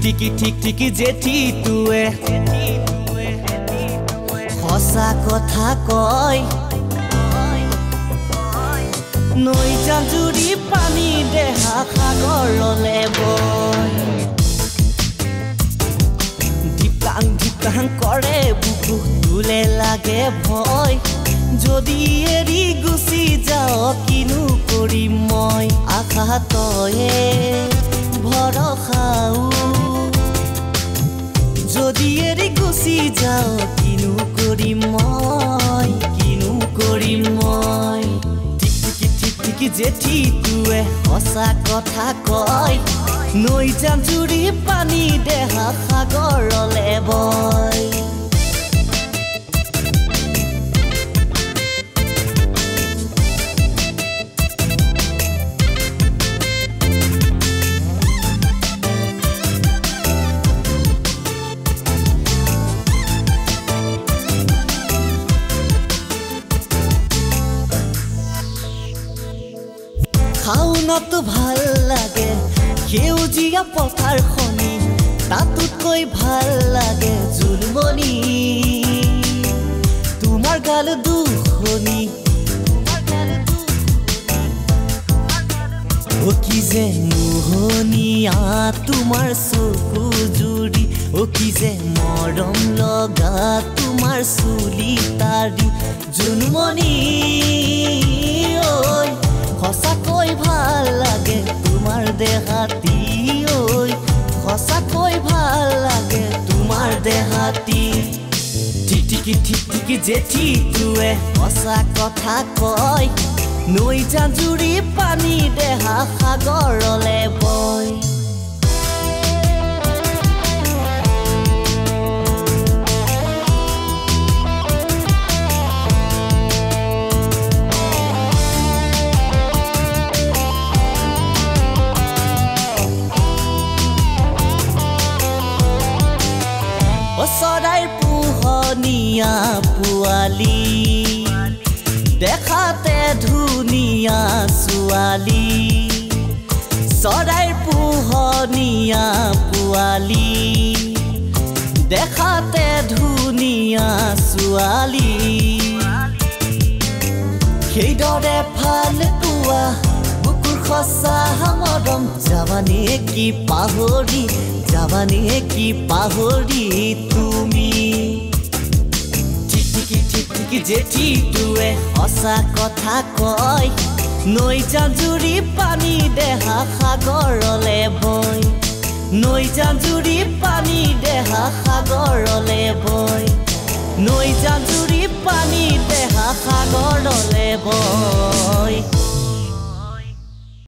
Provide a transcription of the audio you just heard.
ঠিক জেঠি তুৱে সঁচা কথা কয় নৈ জাজুৰি পানী দেহা সাগৰলে বয় ধিপাং কৰে বুকু তুলে লাগে ভয় যদি এৰি গুচি যাও কিনো কৰিম মই আশা তয়ে ভৰসাও যদি এৰি গুচি যাও কিনো কৰিম মই ঠিক জেঠি তুৱে সঁচা কথা কয় নৈ জাজুৰি পানী দেহা সাগৰলে বয় খাওনাটো ভাল লাগে সেউজীয়া পথাৰখনি তাতোতকৈ ভাল লাগে জুলমনি তোমাৰ গাল দুখনি ও কি যে মোহনীয়া তোমাৰ চকু জুৰি ও কি যে মৰম লগা তোমাৰ চুলি তাৰি জুলমনি ঐ সঁচাকৈ ভাল লাগে তোমাৰ দেহাতি ঐ সঁচাকৈ ভাল লাগে তোমাৰ দেহাতি ঠিক জেঠি তুৱে সঁচা কথা কয় নৈ জাজুৰি পানী দেহা সাগৰলে বয় চৰাইৰ পোহনীয়া পোৱালি দেখাতে ধুনীয়া ছোৱালী চৰাইৰ পোহনীয়া পোৱালি দেখাতে ধুনীয়া ছোৱালী সেইদৰে ভাল পোৱা বুকুৰ সঁচা মৰম যাবানে কি পাহৰি তুমি ঠিক জেঠি তুৱে সঁচা কথা কয় নৈ জাজুৰি পানী দেহা সাগৰলে বয় নৈ জাজুৰি পানী দেহা সাগৰলে বয় নৈ জাজুৰি পানী দেহা সাগৰলে বয়